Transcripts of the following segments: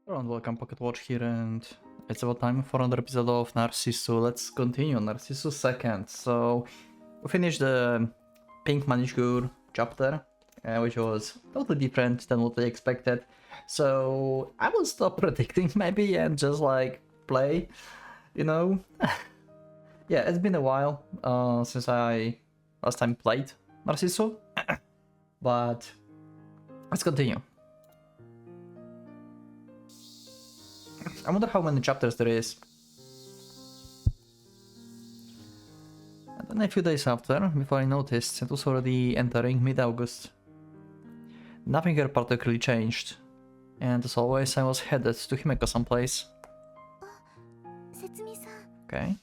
Hello and welcome, PocketWatch here, and it's about time for another episode of Narcissu. Let's continue Narcissu second. So we finished the pink manicure chapter, which was totally different than what I expected. So I will stop predicting maybe and just like play, you know. Yeah, it's been a while since I last time played Narcissu, but let's continue. I wonder how many chapters there is. And then a few days after, before I noticed, it was already entering mid-August. Nothing here particularly changed. And as always, I was headed to Himeko someplace. Okay.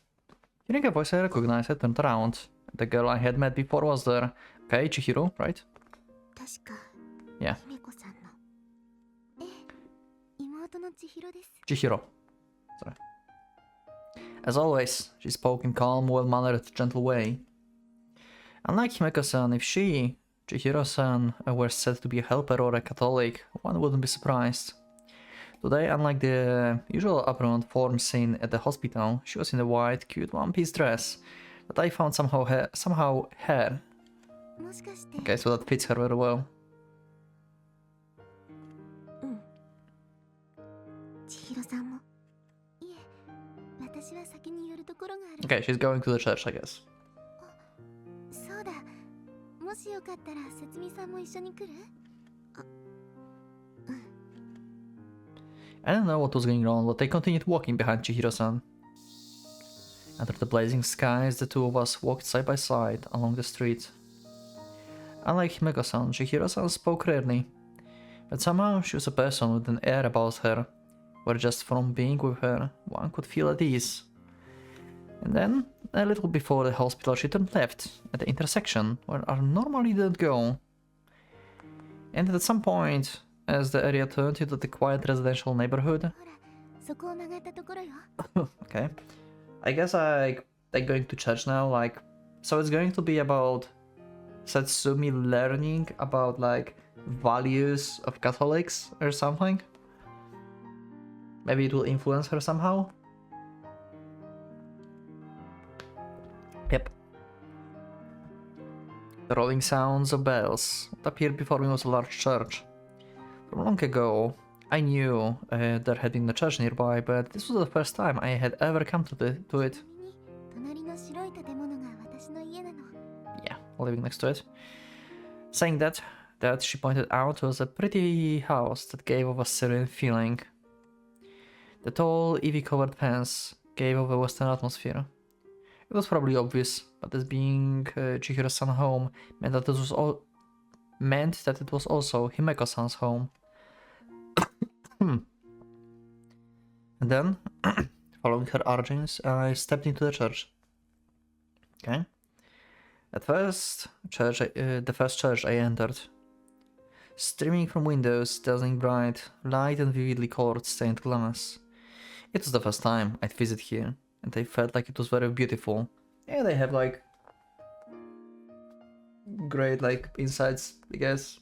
Hearing a voice I recognized, I turned around. The girl I had met before was there. Okay, Chihiro, right? Yeah. Chihiro. Sorry. As always, she spoke in calm, well-mannered, gentle way. Unlike Himeko-san, if she, Chihiro-san, were said to be a helper or a Catholic, one wouldn't be surprised. Today, unlike the usual apparent form seen at the hospital, she was in a white, cute one-piece dress that I found somehow her. Okay, so that fits her very well. Okay, she's going to the church, I guess. I don't know what was going on, but I continued walking behind Chihiro-san. Under the blazing skies, the two of us walked side by side along the street. Unlike Himeko-san, Chihiro-san spoke rarely, but somehow she was a person with an air about her, where just from being with her, one could feel at ease. And then, a little before the hospital, she turned left, at the intersection, where I normally didn't go. And at some point, as the area turned into the quiet residential neighborhood... Okay. I guess I'm going to church now, like... So it's going to be about Satsumi learning about, like, values of Catholics or something? Maybe it will influence her somehow? Yep. The rolling sounds of bells. What appeared before me was a large church. From long ago, I knew there had been a church nearby, but this was the first time I had ever come to it. Yeah, living next to it. Saying that she pointed out was a pretty house that gave off a serene feeling. The tall, ivy-covered fence gave off a western atmosphere. It was probably obvious, but as being Chihiro-san home meant that it was also Himeko-san's home. And then, following her urgings, I stepped into the church. Okay. The first church I entered. Streaming from windows, dazzling bright, light and vividly colored stained glass. It was the first time I'd visit here, and I felt like it was very beautiful. Yeah, they have like great like insights, I guess.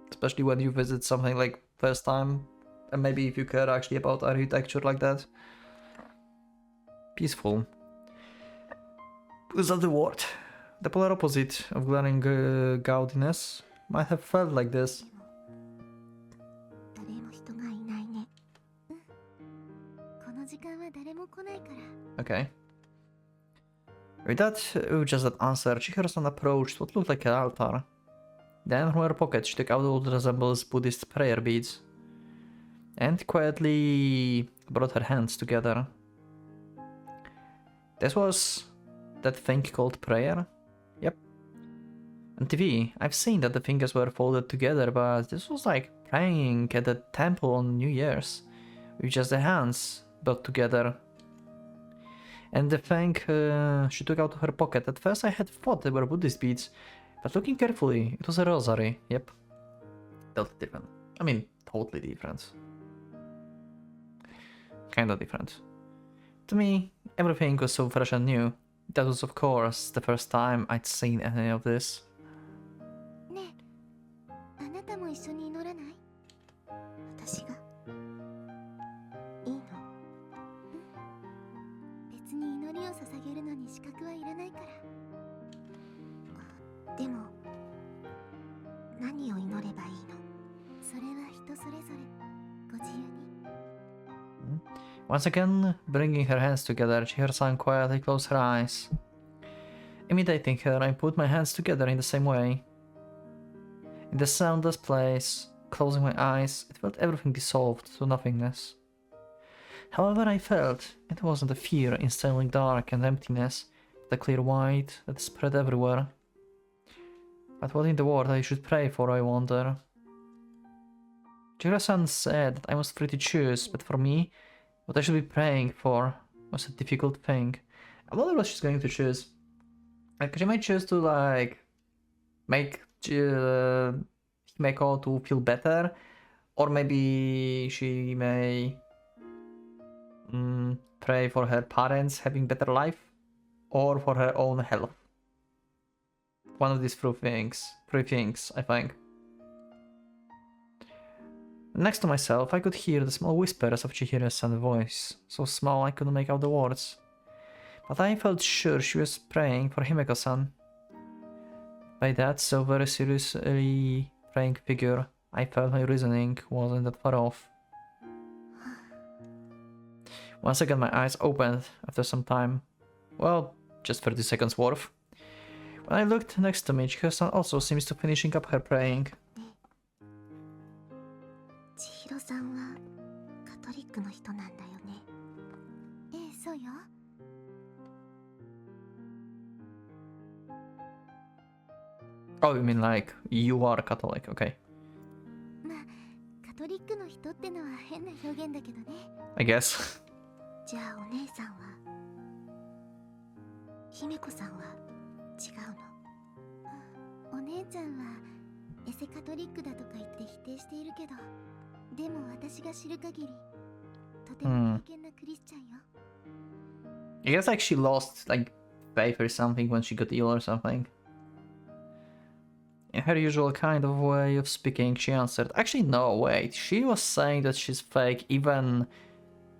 Especially when you visit something like first time, and maybe if you care actually about architecture like that. Peaceful. Was that the word? The polar opposite of glaring gaudiness might have felt like this. Okay. With just that answer, Chihiro-san approached what looked like an altar. Then from her pocket she took out what resembles Buddhist prayer beads and quietly brought her hands together. This was that thing called prayer? Yep. On TV, I've seen that the fingers were folded together, but this was like praying at the temple on New Year's, with just the hands brought together. And the thing she took out of her pocket, at first I had thought they were Buddhist beads, but looking carefully, it was a rosary. Yep. Totally different. I mean, totally different. Kinda different. To me, everything was so fresh and new. That was, of course, the first time I'd seen any of this. Once again, bringing her hands together, Chihiro-san quietly closed her eyes. Imitating her, I put my hands together in the same way. In the soundless place, closing my eyes, it felt everything dissolved to nothingness. However, I felt it wasn't a fear instilling dark and emptiness, the clear white that spread everywhere. But what in the world I should pray for, I wonder. Chihiro-san said that I was free to choose, but for me, what I should be praying for was a difficult thing. I wonder what she's going to choose. Like, she might choose to, like, make Himeko to feel better, or maybe she may pray for her parents having better life, or for her own health. One of these three things, I think. Next to myself, I could hear the small whispers of Chihiro-san's voice, so small I couldn't make out the words. But I felt sure she was praying for Himeko-san. By that so very seriously praying figure, I felt my reasoning wasn't that far off. Once again my eyes opened after some time. Well, just 30 seconds worth. When I looked next to me, Chihiro-san also seems to finishing up her praying. 千尋さんはカトリックの人なんだよね。ええ、そうよ。Oh, you mean like you are Catholic, okay. まあ、カトリックの人ってのは変な表現だけどね。I guess. じゃあお姉さんは、姫子さんは違うの。お姉ちゃんはエセカトリックだとか言って否定しているけど、でも私が知る限り、とても敬虔なクリスチャンよ。I guess like she lost like faith or something when she got ill or something. In her usual kind of way of speaking, she answered, actually no, wait, she was saying that she's fake even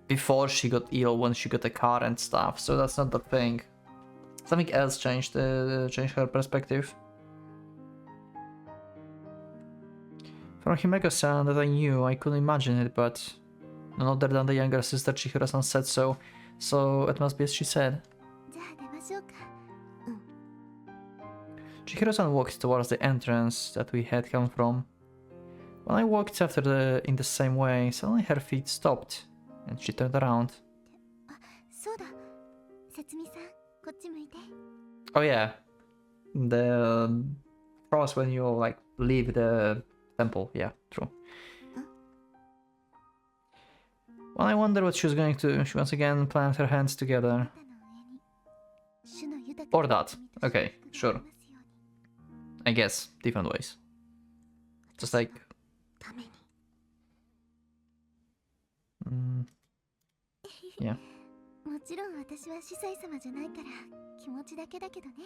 before she got ill, when she got a car and stuff, so that's not the thing. Something else changed her perspective. From Himeko-san that I knew, I couldn't imagine it, but none other than the younger sister Chihiro-san said so, so it must be as she said. じゃあ出ましょうか。Chihiro-san walked towards the entrance that we had come from. When I walked after in the same way, suddenly her feet stopped, and she turned around. そうだ。節美さん、こっち向いて。Oh yeah, the cross when you like leave the temple. Yeah, true. When I wondered what she was going to, she once again clamped her hands together. Or that. Okay, sure. I guess different ways. Just like. Yeah.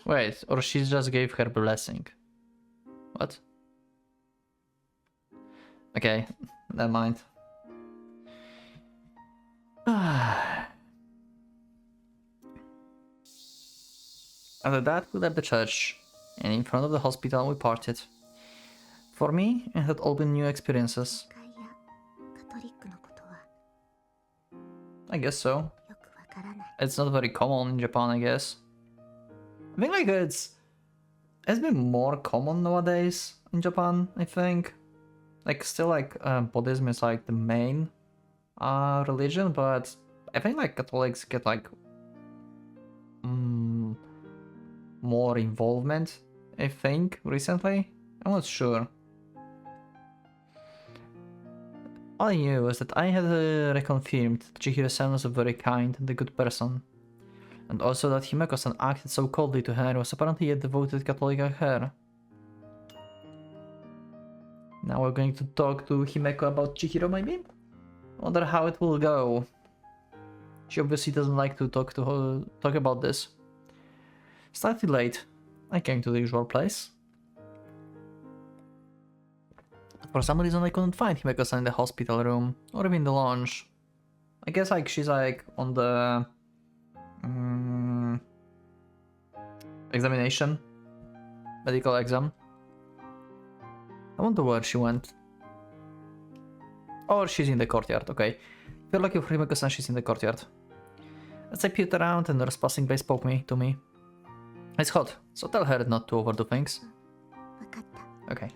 Wait, or she just gave her blessing. What? Okay, never mind. After that, we left the church, and in front of the hospital we parted. For me, it had all been new experiences. I guess so. It's not very common in Japan, I guess. I think like it's been more common nowadays in Japan, I think. Like still like Buddhism is like the main religion, but I think like Catholics get like more involvement, I think, recently. I'm not sure. All I knew was that I had reconfirmed that Chihiro-san was a very kind and a good person. And also that Himeko-san acted so coldly to her was apparently a devoted Catholic like her. Now we're going to talk to Himeko about Chihiro, maybe? Wonder how it will go. She obviously doesn't like to talk about this. Slightly late, I came to the usual place. For some reason I couldn't find Himeko-san in the hospital room, or even the lounge. I guess like she's like on the examination, medical exam. I wonder where she went. Or she's in the courtyard, okay. If you're looking for Himeko-san, she's in the courtyard. As I peered around, a nurse passing by spoke to me. It's hot, so tell her not to overdo things. わかった。 Okay.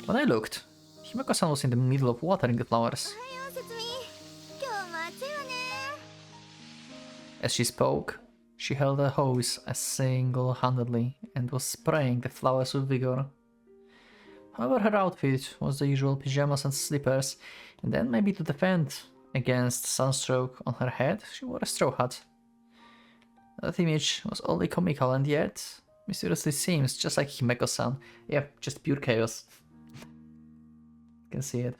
When I looked, Himeko-san was in the middle of watering the flowers. おはよう、節美。今日も暑いわね。 As she spoke, she held a hose single-handedly and was spraying the flowers with vigor. However, her outfit was the usual pajamas and slippers, and then maybe to defend against sunstroke on her head, she wore a straw hat. That image was only comical and yet mysteriously seems just like Himeko-san. Yep, just pure chaos. You can see it.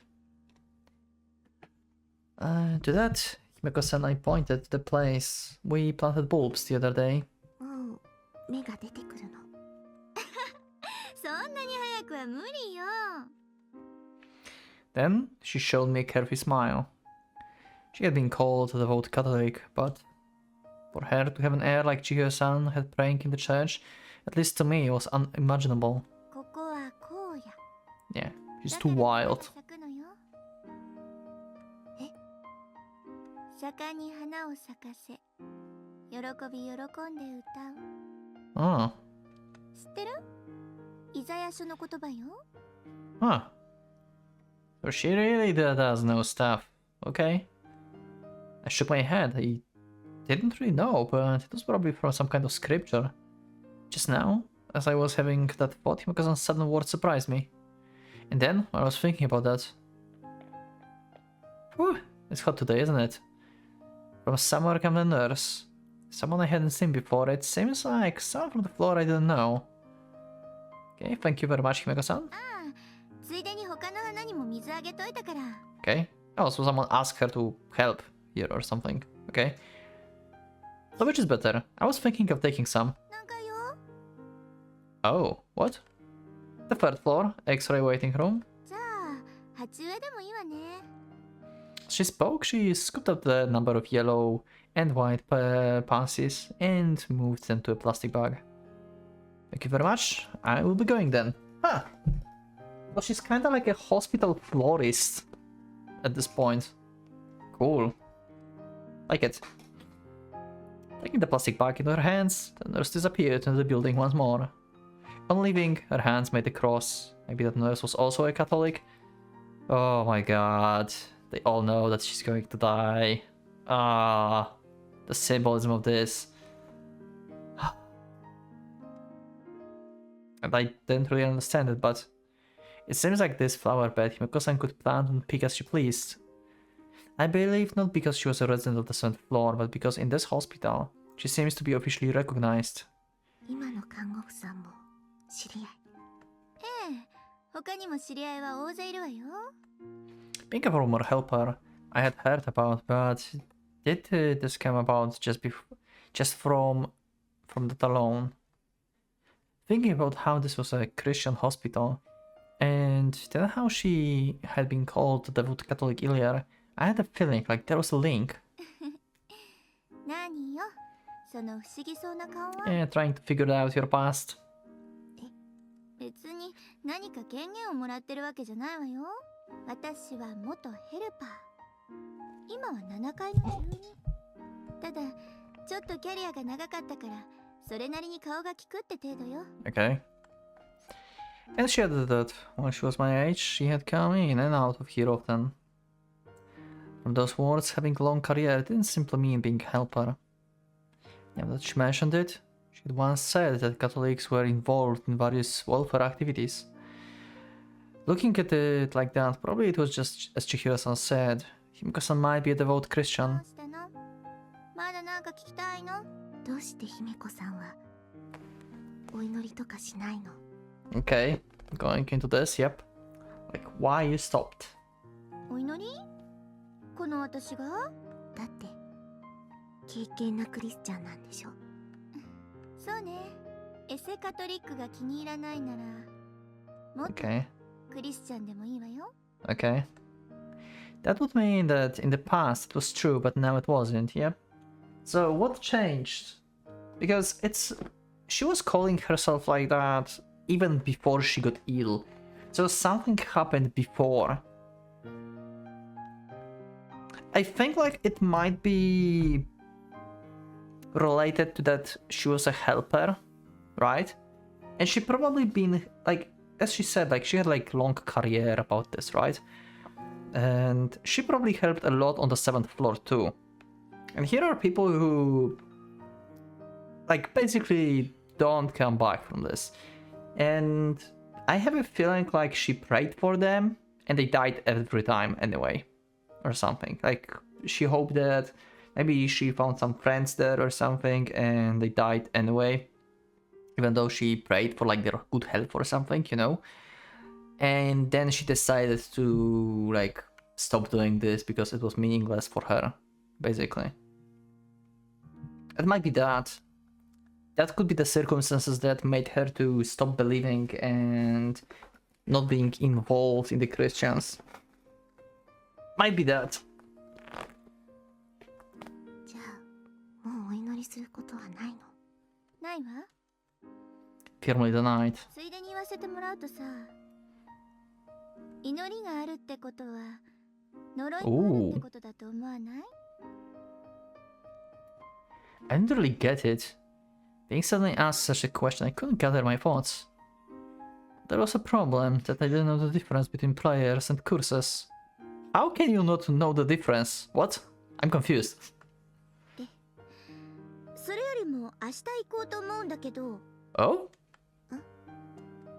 To that, Himeko-san, I pointed to the place we planted bulbs the other day. もう目が出てくるの。そんなに早くは無理よ。 Then she showed me a curvy smile. She had been called a devout Catholic, but for her to have an air like Chihiro-san had praying in the church, at least to me, was unimaginable. ここはこうや。 Yeah, she's too wild. 咲くのよ。え？盛んに花を咲かせ、喜び喜んで歌う。 Oh. 知ってる？イザヤ書の言葉よ。 Huh. So she really does know stuff. Okay. I shook my head. I didn't really know, but it was probably from some kind of scripture. Just now, as I was having that thought, Himeko-san's sudden word surprised me. And then, while I was thinking about that... Whew, it's hot today, isn't it? From somewhere came the nurse. Someone I hadn't seen before. It seems like someone from the floor I didn't know. Okay, thank you very much, Himeko-san. ああ、ついでに他の花にも水あげといたから。 Okay. Oh, so someone asked her to help here or something. Okay. So which is better? I was thinking of taking some. なんかよ。 Oh, what? The third floor, X-ray waiting room. じゃあ、鉢植えでもいいわね。 She spoke, she scooped up the number of yellow and white passes and moved them to a plastic bag. Thank you very much. I will be going then. Huh. Well, she's kinda like a hospital florist at this point. Cool. Like it. Taking the plastic bag into her hands, the nurse disappeared into the building once more. On leaving, her hands made a cross. Maybe that nurse was also a Catholic? Oh my god. They all know that she's going to die. Ah, the symbolism of this. And I didn't really understand it, but it seems like this flower bed Himeko-san could plant and pick as she pleased. I believe not because she was a resident of the 7th floor, but because in this hospital, she seems to be officially recognized. 今の看護婦さんも知り合い。ええ、他にも知り合いは大勢いるわよ。 Being a former helper, I had heard about, but did this come about just from that alone? Thinking about how this was a Christian hospital, and then how she had been called the devout Catholic earlier, I had a feeling like there was a link. 何よ、その不思議そうな顔は。 Yeah, trying to figure out your past. 別に何か権限をもらってるわけじゃないわよ。私は元ヘルパー。今は7階の住人。ただ、ちょっとキャリアが長かったから、それなりに顔が利くって程度よ。 Okay. And she added that when she was my age, she had come in and out of here often. From those words, having a long career didn't simply mean being a helper. Now that she mentioned it, she had once said that Catholics were involved in various welfare activities. Looking at it like that, probably it was just as Chihiro-san said. Himeko-san might be a devout Christian. どうしたの？まだなんか聞きたいの？どうして姫子さんはお祈りとかしないの？ Okay, going into this, yep. Like, why you stopped? お祈り？この私が？だって敬虔なクリスチャンなんでしょ。そうね。エセカトリックが気に入らないならもっと Okay, クリスチャンでもいいわよ。 okay. That would mean that in the past it was true, but now it wasn't, yep. So what changed? Because she was calling herself like that even before she got ill. So something happened before. I think like it might be related to that she was a helper, right? And she probably been like, as she said, like she had like long career about this, right? And she probably helped a lot on the 7th floor too. And here are people who like basically don't come back from this. And I have a feeling like she prayed for them and they died every time anyway. Or something. Like she hoped that maybe she found some friends there or something and they died anyway. Even though she prayed for like their good health or something, you know. And then she decided to like stop doing this because it was meaningless for her, basically. It might be that. That could be the circumstances that made her to stop believing and not being involved in the Christians. Might be that. じゃあもうお祈りすることはないの？ないわ。 Firmly denied. ついでに言わせてもらうとさ、祈りがあるってことは呪いもあるってことだと思わない？ I didn't really get it. Being suddenly asked such a question, I couldn't gather my thoughts. There was a problem that I didn't know the difference between prayers and curses. How can you not know the difference? What? I'm confused. それよりも明日行こうと思うんだけど。Oh?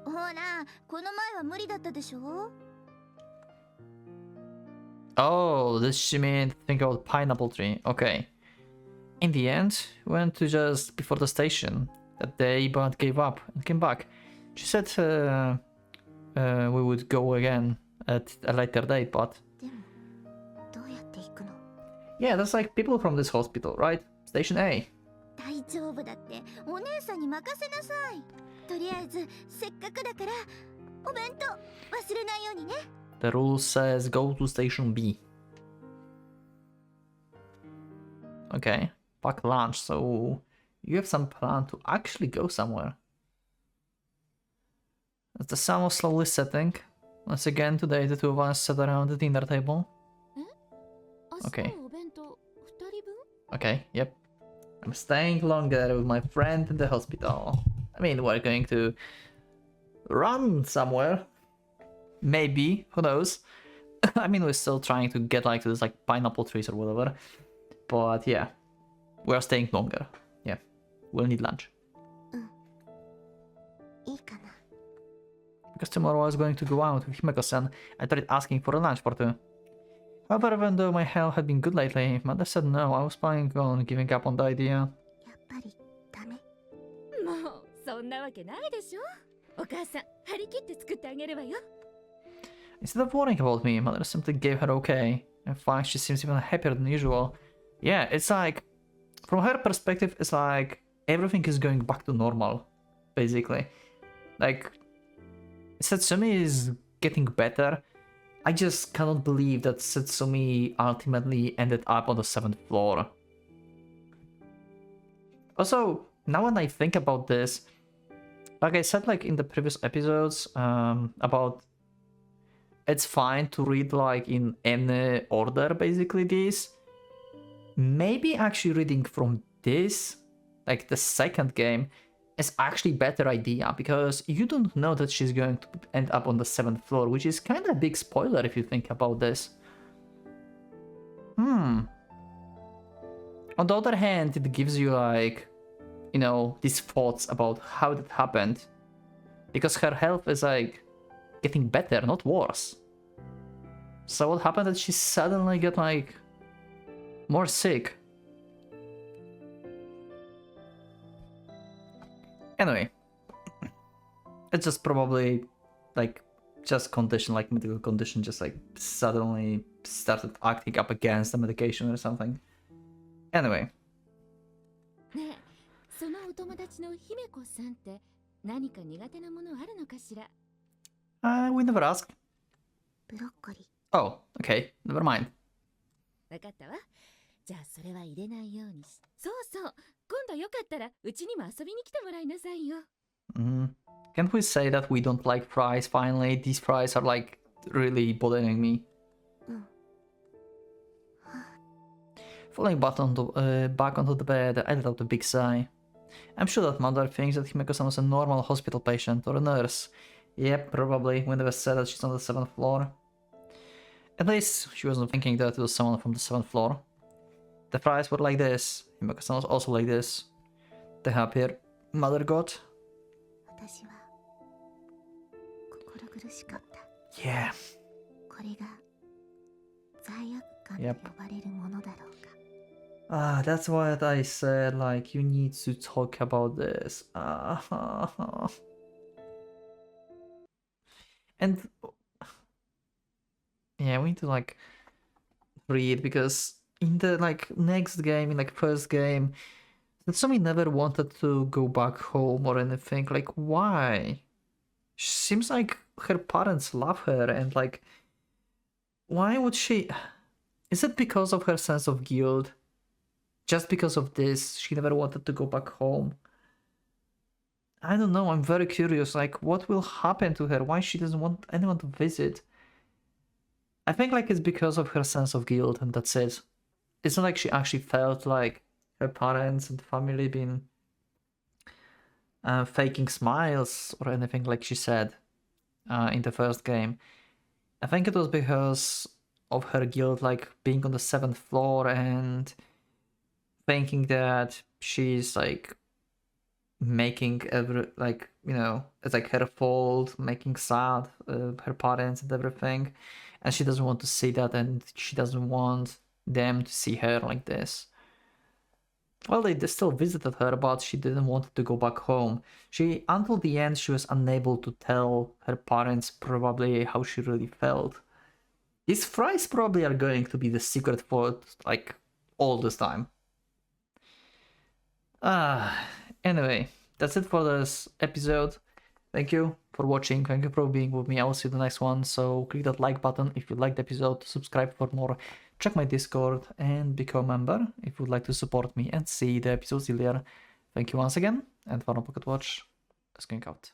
ほら、この前は無理だったでしょ? Oh, this she mean think about pineapple tree. Okay. In the end, we went to just before the station that day, but gave up and came back. She said we would go again at a later date, but... でも、どうやって行くの? Yeah, that's like people from this hospital, right? Station A. 大丈夫だって、お姉さんに任せなさい。とりあえず、せっかくだから、お弁当忘れないようにね。The rule says go to Station B. Okay, pack lunch, so you have some plan to actually go somewhere. As the sun was slowly setting, once again today the two of us sat around the dinner table. Okay. Okay, yep. I'm staying longer with my friend in the hospital. I mean, we're going to run somewhere. Maybe, who knows? I mean, we're still trying to get like to this like pineapple trees or whatever. But yeah, we're staying longer. Yeah, we'll need lunch. いいかな? Because tomorrow I was going to go out with Himeko-san, I tried asking for a lunch for two. However, even though my health had been good lately, Mother said no, I was planning on giving up on the idea. やっぱりダメ? もうそんなわけないでしょ。お母さん、張り切って作ってあげるわよ。 Instead of worrying about me, Mother simply gave her okay. In fact, she seems even happier than usual. Yeah, it's like, from her perspective, it's like everything is going back to normal, basically. Like, Satsumi is getting better. I just cannot believe that Satsumi ultimately ended up on the 7th floor. Also, now when I think about this, like I said like in the previous episodes, about it's fine to read like in any order basically this. Maybe actually reading from this, like the second game, is actually better idea because you don't know that she's going to end up on the 7th floor, which is kind of a big spoiler if you think about this. On the other hand, it gives you like, you know, these thoughts about how that happened, because her health is like getting better, not worse. So what happened that she suddenly got like more sick? Anyway, it's just probably like just condition, like medical condition, just like suddenly started acting up against the medication or something. Anyway. ねえ、そのお友達の姫子さんって何か苦手なものあるのかしら? We never asked. ブロッコリー。 Oh, okay, never mind. わかったわ。じゃあそれは入れないようにし。そうそう。今度よかったらうちにも遊びに来てもらいなさいよ。Can't we say that we don't like fries finally? These fries are like really bothering me. Falling back onto the bed, I let out a big sigh. I'm sure that mother thinks that Himeko-san was a normal hospital patient or a nurse. Yep, probably. We never said that she's on the 7th floor. At least, she wasn't thinking that it was someone from the 7th floor. The fries were like this. Himeko-san was also like this. The happier mother got. 私は心苦しかった。 Yeah. これが罪悪感と Yep. 呼ばれるものだろうか。 That's what I said, like, you need to talk about this. And yeah, we need to like read, because in the like next game, in like first game, Natsumi never wanted to go back home or anything. Like, why? Seems like her parents love her, and like, why would she? Is it because of her sense of guilt? Just because of this, she never wanted to go back home. I don't know, I'm very curious, like, what will happen to her? Why she doesn't want anyone to visit? I think, like, it's because of her sense of guilt, and that's it. It's not like she actually felt like her parents and family been faking smiles or anything like she said in the first game. I think it was because of her guilt, like, being on the 7th floor and thinking that she's like making it's like her fault, making sad her parents and everything, and she doesn't want to see that, and she doesn't want them to see her like this. Well, they still visited her, but she didn't want to go back home. Until the end, she was unable to tell her parents probably how she really felt. These fries probably are going to be the secret for like all this time. Anyway, that's it for this episode. Thank you for watching, thank you for being with me. I will see you in the next one, so click that like button if you liked the episode, subscribe for more, check my Discord, and become a member if you would like to support me and see the episodes earlier. Thank you once again, and for Pocket Watch, it's going out.